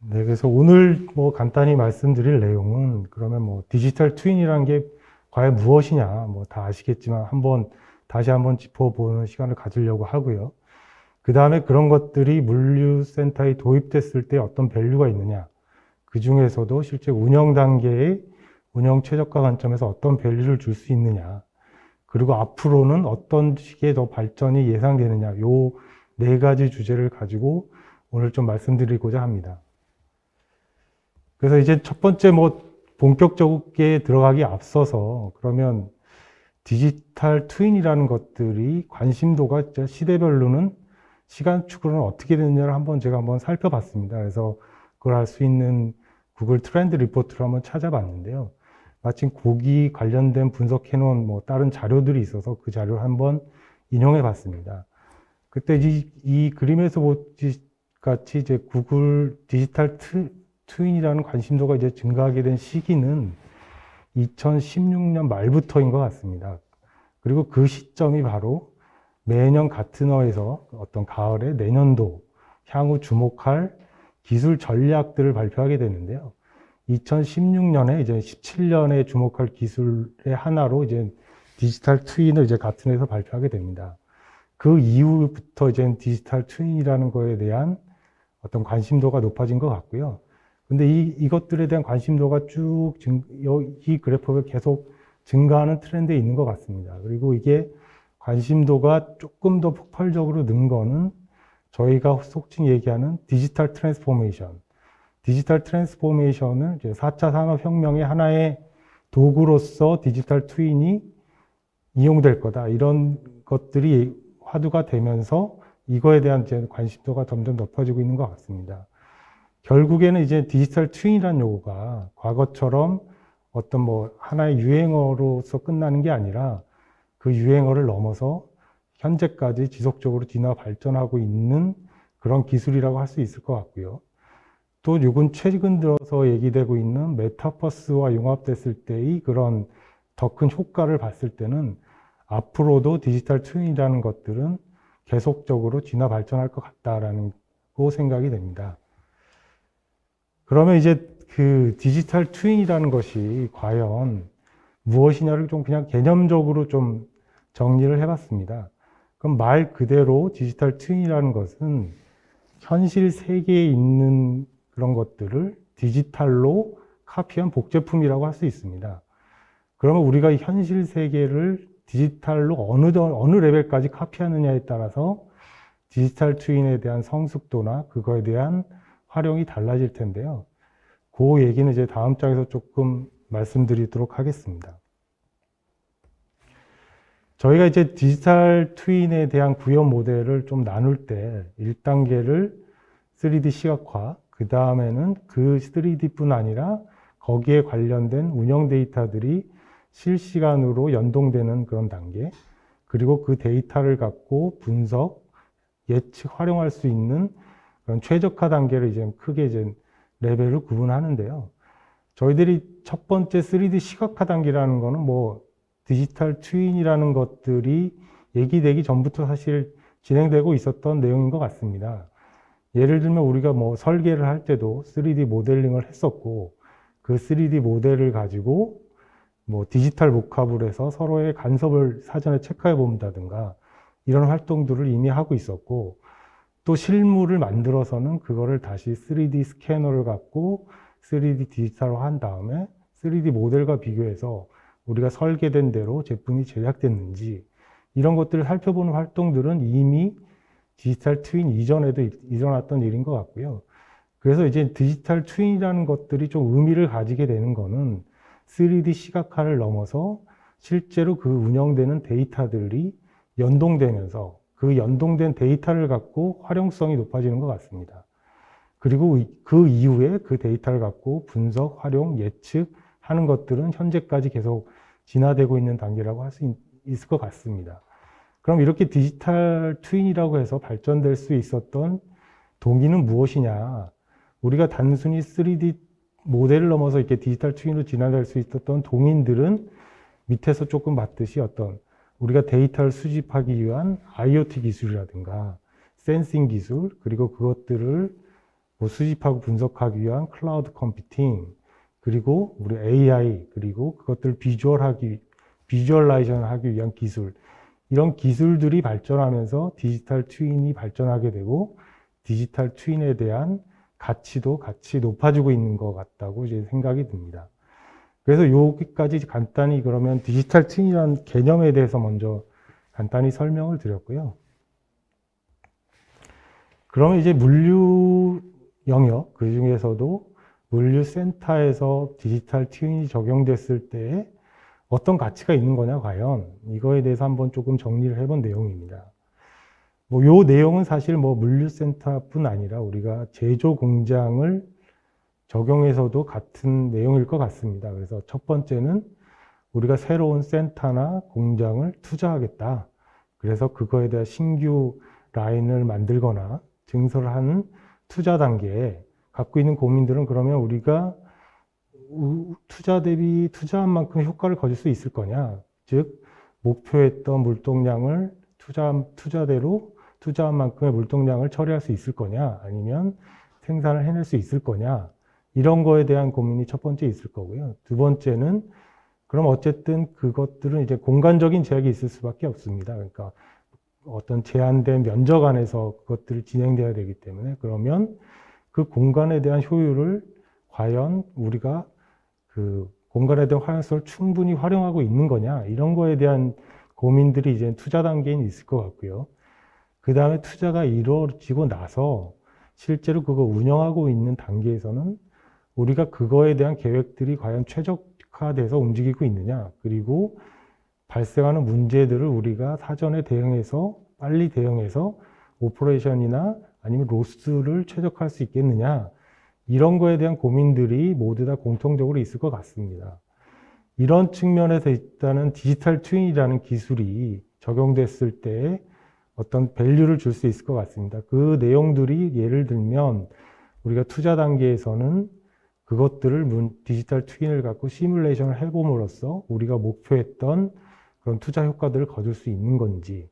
네, 그래서 오늘 뭐 간단히 말씀드릴 내용은 그러면 뭐 디지털 트윈이라는 게 과연 무엇이냐, 뭐 다 아시겠지만 다시 한번 짚어보는 시간을 가지려고 하고요. 그 다음에 그런 것들이 물류센터에 도입됐을 때 어떤 밸류가 있느냐, 그 중에서도 실제 운영 단계의 운영 최적화 관점에서 어떤 밸류를 줄 수 있느냐, 그리고 앞으로는 어떤 식의 더 발전이 예상되느냐, 요 네 가지 주제를 가지고 오늘 좀 말씀드리고자 합니다. 그래서 이제 첫 번째 뭐 본격적으로 들어가기 앞서서 그러면 디지털 트윈이라는 것들이 관심도가 시대별로는 시간축으로는 어떻게 되느냐를 제가 한번 살펴봤습니다. 그래서 그걸 알 수 있는 구글 트렌드 리포트를 한번 찾아봤는데요. 마침 거기 관련된 분석해 놓은 뭐 다른 자료들이 있어서 그 자료를 한번 인용해 봤습니다. 그때 이 그림에서 보듯이 같이 이제 구글 디지털 트윈이라는 관심도가 이제 증가하게 된 시기는 2016년 말부터인 것 같습니다. 그리고 그 시점이 바로 매년 같은 해에서 어떤 가을에 내년도 향후 주목할 기술 전략들을 발표하게 되는데요. 2016년에 이제 17년에 주목할 기술의 하나로 이제 디지털 트윈을 이제 같은 해에서 발표하게 됩니다. 그 이후부터 이제 디지털 트윈이라는 거에 대한 어떤 관심도가 높아진 것 같고요. 근데 이것들에 대한 관심도가 이 그래프가 계속 증가하는 트렌드에 있는 것 같습니다. 그리고 이게 관심도가 조금 더 폭발적으로 는 거는 저희가 속칭 얘기하는 디지털 트랜스포메이션. 디지털 트랜스포메이션을 이제 4차 산업혁명의 하나의 도구로서 디지털 트윈이 이용될 거다. 이런 것들이 화두가 되면서 이거에 대한 이제 관심도가 점점 높아지고 있는 것 같습니다. 결국에는 이제 디지털 트윈이라는 용어가 과거처럼 어떤 뭐 하나의 유행어로서 끝나는 게 아니라 그 유행어를 넘어서 현재까지 지속적으로 진화 발전하고 있는 그런 기술이라고 할 수 있을 것 같고요. 또 이건 최근 들어서 얘기되고 있는 메타버스와 융합됐을 때의 그런 더 큰 효과를 봤을 때는 앞으로도 디지털 트윈이라는 것들은 계속적으로 진화 발전할 것 같다라는 생각이 됩니다. 그러면 이제 그 디지털 트윈이라는 것이 과연 무엇이냐를 좀 그냥 개념적으로 좀 정리를 해봤습니다. 그럼 말 그대로 디지털 트윈이라는 것은 현실 세계에 있는 그런 것들을 디지털로 카피한 복제품이라고 할 수 있습니다. 그러면 우리가 현실 세계를 디지털로 어느 레벨까지 카피하느냐에 따라서 디지털 트윈에 대한 성숙도나 그거에 대한 활용이 달라질 텐데요. 그 얘기는 이제 다음 장에서 조금 말씀드리도록 하겠습니다. 저희가 이제 디지털 트윈에 대한 구현 모델을 좀 나눌 때 1단계를 3D 시각화, 그 다음에는 그 3D뿐 아니라 거기에 관련된 운영 데이터들이 실시간으로 연동되는 그런 단계, 그리고 그 데이터를 갖고 분석, 예측, 활용할 수 있는 그런 최적화 단계를 이제 크게 이제 레벨을 구분하는데요. 저희들이 첫 번째 3D 시각화 단계라는 거는 뭐 디지털 트윈이라는 것들이 얘기되기 전부터 사실 진행되고 있었던 내용인 것 같습니다. 예를 들면 우리가 뭐 설계를 할 때도 3D 모델링을 했었고, 그 3D 모델을 가지고 뭐 디지털 모캅을 해서 서로의 간섭을 사전에 체크해 본다든가 이런 활동들을 이미 하고 있었고, 또 실물을 만들어서는 그거를 다시 3D 스캐너를 갖고 3D 디지털로 한 다음에 3D 모델과 비교해서 우리가 설계된 대로 제품이 제작됐는지 이런 것들을 살펴보는 활동들은 이미 디지털 트윈 이전에도 일어났던 일인 것 같고요. 그래서 이제 디지털 트윈이라는 것들이 좀 의미를 가지게 되는 거는 3D 시각화를 넘어서 실제로 그 운영되는 데이터들이 연동되면서 그 연동된 데이터를 갖고 활용성이 높아지는 것 같습니다. 그리고 그 이후에 그 데이터를 갖고 분석, 활용, 예측하는 것들은 현재까지 계속 진화되고 있는 단계라고 할 수 있을 것 같습니다. 그럼 이렇게 디지털 트윈이라고 해서 발전될 수 있었던 동기는 무엇이냐? 우리가 단순히 3D 모델을 넘어서 이렇게 디지털 트윈으로 진화될 수 있었던 동인들은 밑에서 조금 봤듯이 어떤 우리가 데이터를 수집하기 위한 IoT 기술이라든가 센싱 기술, 그리고 그것들을 뭐 수집하고 분석하기 위한 클라우드 컴퓨팅, 그리고 우리 AI, 그리고 그것들을 비주얼라이션 하기 위한 기술, 이런 기술들이 발전하면서 디지털 트윈이 발전하게 되고 디지털 트윈에 대한 가치도 같이 높아지고 있는 것 같다고 이제 생각이 듭니다. 그래서 여기까지 간단히 그러면 디지털 트윈이라는 개념에 대해서 먼저 간단히 설명을 드렸고요. 그러면 이제 물류 영역, 그 중에서도 물류센터에서 디지털 트윈이 적용됐을 때 어떤 가치가 있는 거냐, 과연. 이거에 대해서 한번 조금 정리를 해본 내용입니다. 요 내용은 사실 물류센터뿐 아니라 우리가 제조 공장을 적용해서도 같은 내용일 것 같습니다. 그래서 첫 번째는 우리가 새로운 센터나 공장을 투자하겠다. 그래서 그거에 대한 신규 라인을 만들거나 증설하는 투자 단계에 갖고 있는 고민들은 그러면 우리가 투자 대비 투자한 만큼 효과를 거둘 수 있을 거냐. 즉, 목표했던 물동량을 투자대로 투자한 만큼의 물동량을 처리할 수 있을 거냐. 아니면 생산을 해낼 수 있을 거냐. 이런 거에 대한 고민이 첫 번째 있을 거고요. 두 번째는 그럼 어쨌든 그것들은 이제 공간적인 제약이 있을 수밖에 없습니다. 그러니까 어떤 제한된 면적 안에서 그것들이 진행돼야 되기 때문에 그러면 그 공간에 대한 효율을 과연 우리가 그 공간에 대한 활용성을 충분히 활용하고 있는 거냐, 이런 거에 대한 고민들이 이제 투자 단계에 있을 것 같고요. 그 다음에 투자가 이루어지고 나서 실제로 그거 운영하고 있는 단계에서는 우리가 그거에 대한 계획들이 과연 최적화돼서 움직이고 있느냐, 그리고 발생하는 문제들을 우리가 사전에 대응해서 빨리 대응해서 오퍼레이션이나 아니면 로스를 최적화할 수 있겠느냐, 이런 거에 대한 고민들이 모두 다 공통적으로 있을 것 같습니다. 이런 측면에서 일단은 디지털 트윈이라는 기술이 적용됐을 때 어떤 밸류를 줄 수 있을 것 같습니다. 그 내용들이 예를 들면 우리가 투자 단계에서는 그것들을 디지털 트윈을 갖고 시뮬레이션을 해봄으로써 우리가 목표했던 그런 투자 효과들을 거둘 수 있는 건지,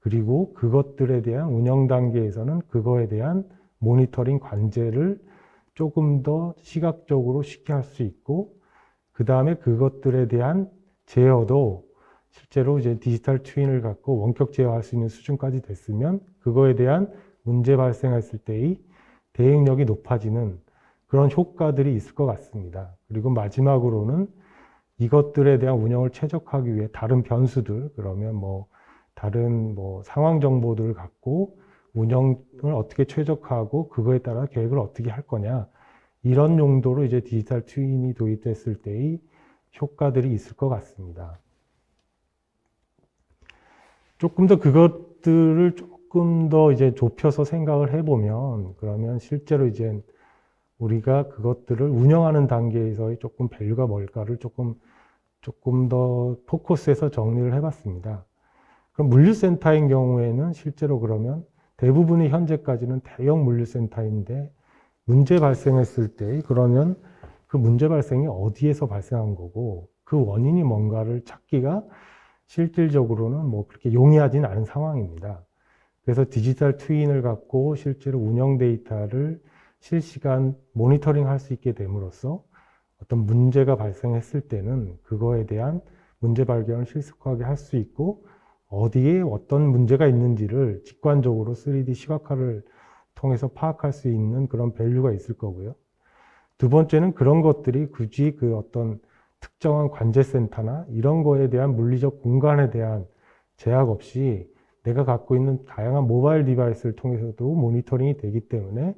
그리고 그것들에 대한 운영 단계에서는 그거에 대한 모니터링 관제를 조금 더 시각적으로 쉽게 할 수 있고, 그 다음에 그것들에 대한 제어도 실제로 이제 디지털 트윈을 갖고 원격 제어할 수 있는 수준까지 됐으면 그거에 대한 문제 발생했을 때의 대응력이 높아지는 그런 효과들이 있을 것 같습니다. 그리고 마지막으로는 이것들에 대한 운영을 최적화하기 위해 다른 변수들, 그러면 다른 상황 정보들을 갖고 운영을 어떻게 최적화하고 그거에 따라 계획을 어떻게 할 거냐, 이런 용도로 이제 디지털 트윈이 도입됐을 때의 효과들이 있을 것 같습니다. 조금 더 그것들을 조금 더 이제 좁혀서 생각을 해보면, 그러면 실제로 이제 우리가 그것들을 운영하는 단계에서의 조금 밸류가 뭘까를 조금 더 포커스해서 정리를 해봤습니다. 그럼 물류센터인 경우에는 실제로 그러면 대부분이 현재까지는 대형 물류센터인데 문제 발생했을 때 그러면 그 문제 발생이 어디에서 발생한 거고 그 원인이 뭔가를 찾기가 실질적으로는 그렇게 용이하진 않은 상황입니다. 그래서 디지털 트윈을 갖고 실제로 운영 데이터를 실시간 모니터링 할 수 있게 됨으로써 어떤 문제가 발생했을 때는 그거에 대한 문제 발견을 실속하게 할 수 있고 어디에 어떤 문제가 있는지를 직관적으로 3D 시각화를 통해서 파악할 수 있는 그런 밸류가 있을 거고요. 두 번째는 그런 것들이 굳이 그 어떤 특정한 관제센터나 이런 거에 대한 물리적 공간에 대한 제약 없이 내가 갖고 있는 다양한 모바일 디바이스를 통해서도 모니터링이 되기 때문에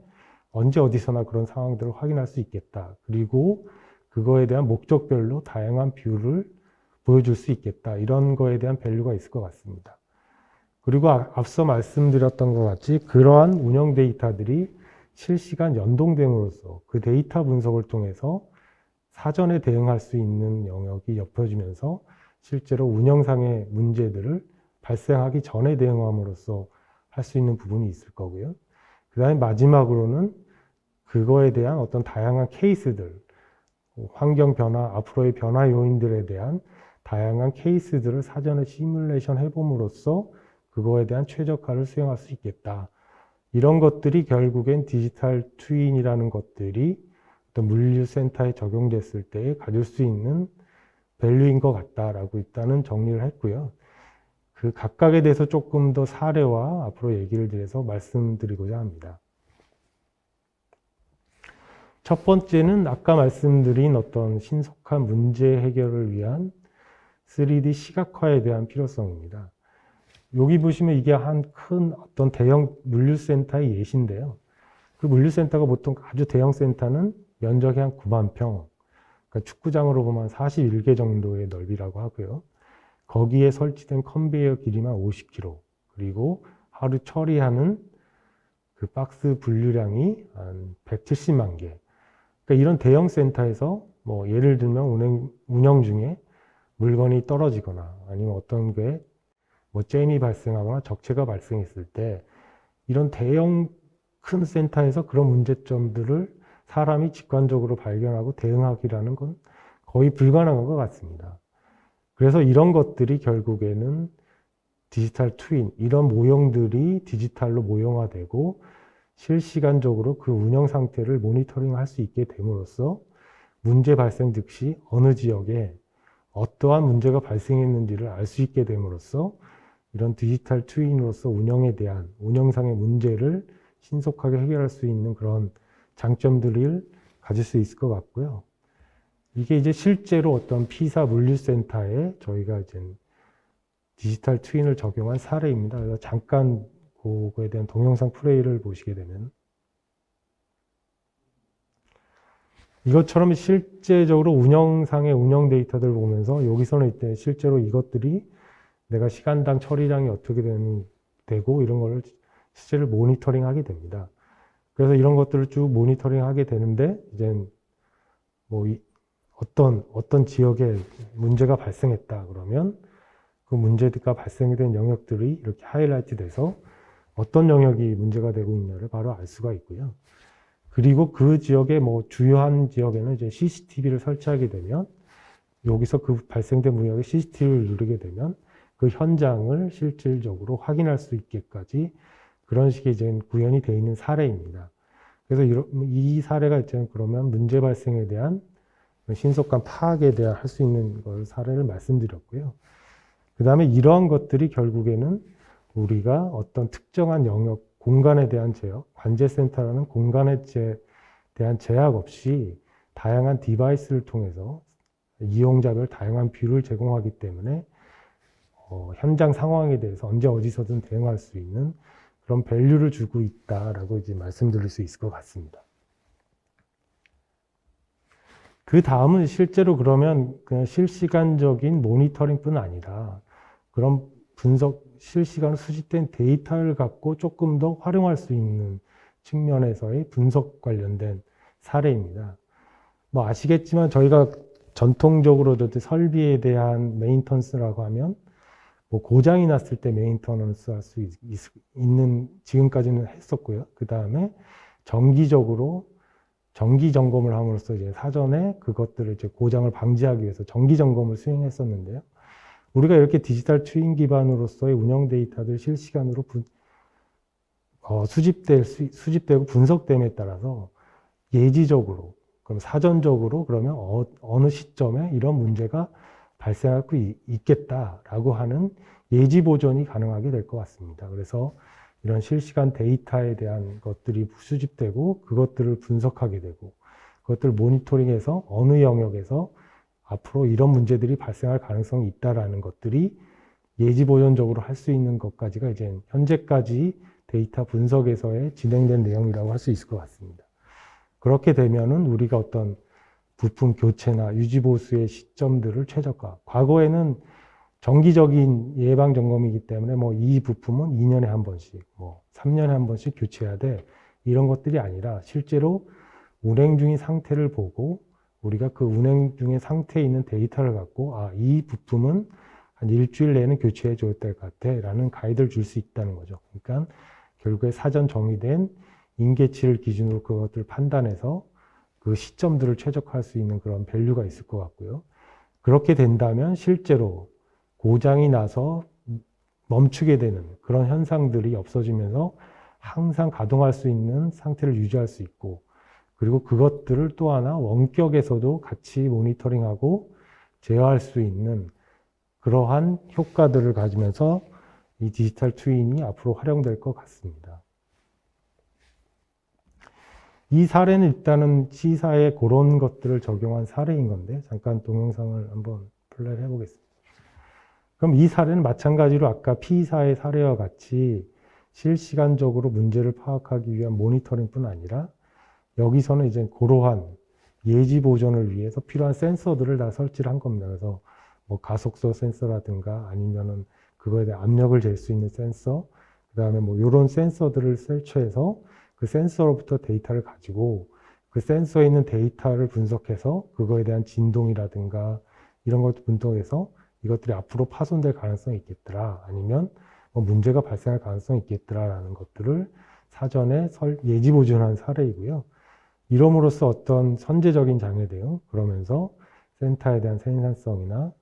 언제 어디서나 그런 상황들을 확인할 수 있겠다. 그리고 그거에 대한 목적별로 다양한 뷰를 보여줄 수 있겠다. 이런 거에 대한 밸류가 있을 것 같습니다. 그리고 앞서 말씀드렸던 것 같이 그러한 운영 데이터들이 실시간 연동됨으로써 그 데이터 분석을 통해서 사전에 대응할 수 있는 영역이 좁혀지면서 실제로 운영상의 문제들을 발생하기 전에 대응함으로써 할 수 있는 부분이 있을 거고요. 그 다음에 마지막으로는 그거에 대한 어떤 다양한 케이스들, 환경 변화, 앞으로의 변화 요인들에 대한 다양한 케이스들을 사전에 시뮬레이션 해봄으로써 그거에 대한 최적화를 수행할 수 있겠다. 이런 것들이 결국엔 디지털 트윈이라는 것들이 어떤 물류센터에 적용됐을 때 가질 수 있는 밸류인 것 같다라고 일단은 정리를 했고요. 그 각각에 대해서 조금 더 사례와 앞으로 얘기를 드려서 말씀드리고자 합니다. 첫 번째는 아까 말씀드린 어떤 신속한 문제 해결을 위한 3D 시각화에 대한 필요성입니다. 여기 보시면 이게 한 큰 어떤 대형 물류센터의 예시인데요. 그 물류센터가 보통 아주 대형 센터는 면적이 한 9만 평, 그러니까 축구장으로 보면 41개 정도의 넓이라고 하고요. 거기에 설치된 컨베이어 길이만 50km, 그리고 하루 처리하는 그 박스 분류량이 한 170만 개. 그러니까 이런 대형 센터에서 뭐 예를 들면 운영 중에 물건이 떨어지거나 아니면 어떤 게 뭐 잼이 발생하거나 적체가 발생했을 때 이런 대형 큰 센터에서 그런 문제점들을 사람이 직관적으로 발견하고 대응하기라는 건 거의 불가능한 것 같습니다. 그래서 이런 것들이 결국에는 디지털 트윈, 이런 모형들이 디지털로 모형화되고 실시간적으로 그 운영 상태를 모니터링할 수 있게 됨으로써 문제 발생 즉시 어느 지역에 어떠한 문제가 발생했는지를 알 수 있게 됨으로써 이런 디지털 트윈으로서 운영에 대한 운영상의 문제를 신속하게 해결할 수 있는 그런 장점들을 가질 수 있을 것 같고요. 이게 이제 실제로 어떤 피사 물류센터에 저희가 이제 디지털 트윈을 적용한 사례입니다. 그래서 잠깐 그거에 대한 동영상 플레이를 보시게 되면 이것처럼 실제적으로 운영상의 운영 데이터들을 보면서 여기서는 이때 실제로 이것들이 내가 시간당 처리량이 어떻게 되고 이런 거를 실제로 모니터링 하게 됩니다. 그래서 이런 것들을 쭉 모니터링 하게 되는데 이제 뭐 어떤 지역에 문제가 발생했다 그러면 그 문제가 발생된 영역들이 이렇게 하이라이트 돼서 어떤 영역이 문제가 되고 있냐를 바로 알 수가 있고요. 그리고 그 지역의 뭐 주요한 지역에는 이제 CCTV를 설치하게 되면 여기서 그 발생된 문제의 CCTV를 누르게 되면 그 현장을 실질적으로 확인할 수 있게까지 그런 식의 이제 구현이 되어 있는 사례입니다. 그래서 이 사례가 이제 그러면 문제 발생에 대한 신속한 파악에 대한 할 수 있는 걸 사례를 말씀드렸고요. 그 다음에 이러한 것들이 결국에는 우리가 어떤 특정한 영역, 공간에 대한 제약, 관제센터라는 공간에 대한 제약 없이 다양한 디바이스를 통해서 이용자별 다양한 뷰를 제공하기 때문에 현장 상황에 대해서 언제 어디서든 대응할 수 있는 그런 밸류를 주고 있다라고 이제 말씀드릴 수 있을 것 같습니다. 그 다음은 실제로 그러면 그냥 실시간적인 모니터링뿐 아니라 그런 분석, 실시간 수집된 데이터를 갖고 조금 더 활용할 수 있는 측면에서의 분석 관련된 사례입니다. 뭐 아시겠지만 저희가 전통적으로 설비에 대한 메인턴스라고 하면 뭐 고장이 났을 때 메인터넌스 할 수 있는 지금까지는 했었고요. 그 다음에 정기적으로 정기 점검을 함으로써 이제 사전에 그것들을 이제 고장을 방지하기 위해서 정기 점검을 수행했었는데요. 우리가 이렇게 디지털 트윈 기반으로서의 운영 데이터들 실시간으로 수집되고 분석됨에 따라서 예지적으로, 그럼 사전적으로 그러면 어느 시점에 이런 문제가 발생할 수 있겠다라고 하는 예지 보전이 가능하게 될 것 같습니다. 그래서 이런 실시간 데이터에 대한 것들이 수집되고 그것들을 분석하게 되고 그것들을 모니터링해서 어느 영역에서 앞으로 이런 문제들이 발생할 가능성이 있다라는 것들이 예지 보전적으로 할 수 있는 것까지가 이제 현재까지 데이터 분석에서의 진행된 내용이라고 할 수 있을 것 같습니다. 그렇게 되면은 우리가 어떤 부품 교체나 유지 보수의 시점들을 최적화. 과거에는 정기적인 예방 점검이기 때문에 뭐 이 부품은 2년에 한 번씩, 뭐 3년에 한 번씩 교체해야 돼. 이런 것들이 아니라 실제로 운행 중인 상태를 보고 우리가 그 운행 중의 상태에 있는 데이터를 갖고 이 부품은 한 일주일 내에는 교체해 줘야 될 것 같아 라는 가이드를 줄 수 있다는 거죠. 그러니까 결국에 사전 정의된 임계치를 기준으로 그것들을 판단해서 그 시점들을 최적화할 수 있는 그런 밸류가 있을 것 같고요. 그렇게 된다면 실제로 고장이 나서 멈추게 되는 그런 현상들이 없어지면서 항상 가동할 수 있는 상태를 유지할 수 있고, 그리고 그것들을 또 하나 원격에서도 같이 모니터링하고 제어할 수 있는 그러한 효과들을 가지면서 이 디지털 트윈이 앞으로 활용될 것 같습니다. 이 사례는 일단은 C사에 그런 것들을 적용한 사례인 건데, 잠깐 동영상을 한번 플레이를 해보겠습니다. 그럼 이 사례는 마찬가지로 아까 P사의 사례와 같이 실시간적으로 문제를 파악하기 위한 모니터링뿐 아니라 여기서는 이제 그러한 예지 보존을 위해서 필요한 센서들을 다 설치를 한 겁니다. 그래서 뭐 가속도 센서라든가 아니면은 그거에 대한 압력을 잴 수 있는 센서, 그 다음에 뭐 이런 센서들을 설치해서 그 센서로부터 데이터를 가지고 그 센서에 있는 데이터를 분석해서 그거에 대한 진동이라든가 이런 것도 분석해서 이것들이 앞으로 파손될 가능성이 있겠더라, 아니면 뭐 문제가 발생할 가능성이 있겠더라라는 것들을 사전에 예지 보존한 사례이고요. 이럼으로써 어떤 선제적인 장애 대응, 그러면서 센터에 대한 생산성이나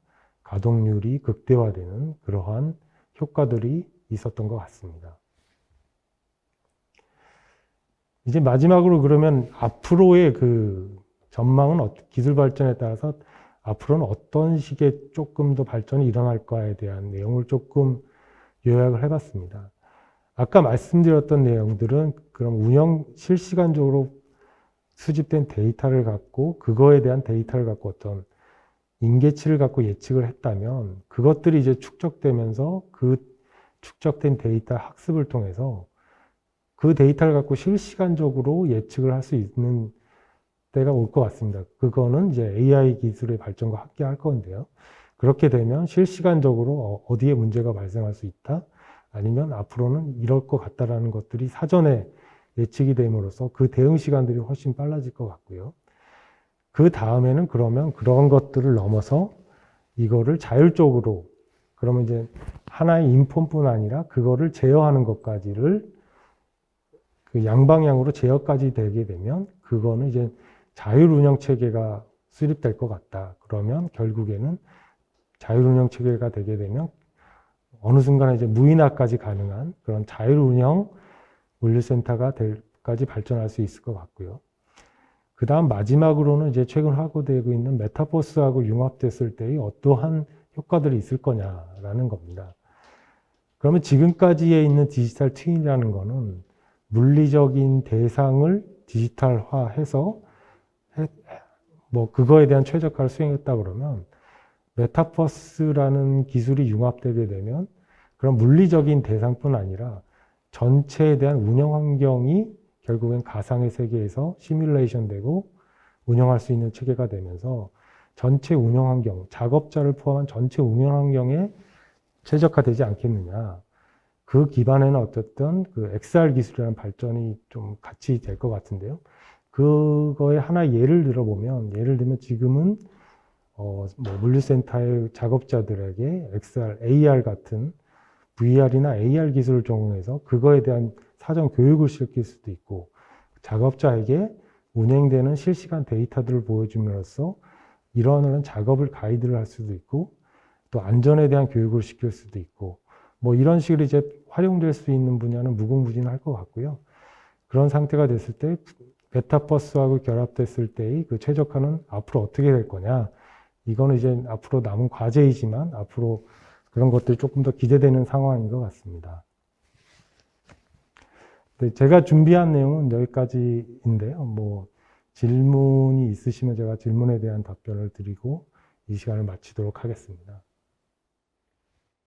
가동률이 극대화되는 그러한 효과들이 있었던 것 같습니다. 이제 마지막으로 그러면 앞으로의 그 전망은 기술 발전에 따라서 앞으로는 어떤 식의 조금 더 발전이 일어날까에 대한 내용을 조금 요약을 해봤습니다. 아까 말씀드렸던 내용들은 그럼 실시간적으로 수집된 데이터를 갖고 그거에 대한 데이터를 갖고 어떤 임계치를 갖고 예측을 했다면 그것들이 이제 축적되면서 그 축적된 데이터 학습을 통해서 그 데이터를 갖고 실시간적으로 예측을 할 수 있는 때가 올 것 같습니다. 그거는 이제 AI 기술의 발전과 함께 할 건데요. 그렇게 되면 실시간적으로 어디에 문제가 발생할 수 있다, 아니면 앞으로는 이럴 것 같다라는 것들이 사전에 예측이 됨으로써 그 대응 시간들이 훨씬 빨라질 것 같고요. 그 다음에는 그러면 그런 것들을 넘어서 이거를 자율적으로, 그러면 이제 하나의 인풋뿐 아니라 그거를 제어하는 것까지를 그 양방향으로 제어까지 되게 되면 그거는 이제 자율운영 체계가 수립될 것 같다. 그러면 결국에는 자율운영 체계가 되게 되면 어느 순간에 이제 무인화까지 가능한 그런 자율운영 물류센터가 될까지 발전할 수 있을 것 같고요. 그 다음 마지막으로는 이제 최근 확보되고 있는 메타버스하고 융합됐을 때의 어떠한 효과들이 있을 거냐라는 겁니다. 그러면 지금까지에 있는 디지털 트윈이라는 거는 물리적인 대상을 디지털화해서 뭐 그거에 대한 최적화를 수행했다 그러면 메타버스라는 기술이 융합되게 되면 그런 물리적인 대상뿐 아니라 전체에 대한 운영 환경이 결국엔 가상의 세계에서 시뮬레이션 되고 운영할 수 있는 체계가 되면서 전체 운영 환경, 작업자를 포함한 전체 운영 환경에 최적화되지 않겠느냐. 그 기반에는 어쨌든 그 XR 기술이라는 발전이 좀 같이 될 것 같은데요. 그거에 하나 예를 들면 지금은 뭐 물류센터의 작업자들에게 XR, AR 같은 VR이나 AR 기술을 적용해서 그거에 대한 사전 교육을 시킬 수도 있고, 작업자에게 운행되는 실시간 데이터들을 보여줌으로써 이러한 작업을 가이드를 할 수도 있고, 또 안전에 대한 교육을 시킬 수도 있고, 뭐 이런 식으로 이제 활용될 수 있는 분야는 무궁무진할 것 같고요. 그런 상태가 됐을 때 메타버스하고 결합됐을 때의 그 최적화는 앞으로 어떻게 될 거냐. 이거는 이제 앞으로 남은 과제이지만 앞으로 그런 것들이 조금 더 기대되는 상황인 것 같습니다. 네, 제가 준비한 내용은 여기까지인데요. 뭐 질문이 있으시면 제가 질문에 대한 답변을 드리고 이 시간을 마치도록 하겠습니다.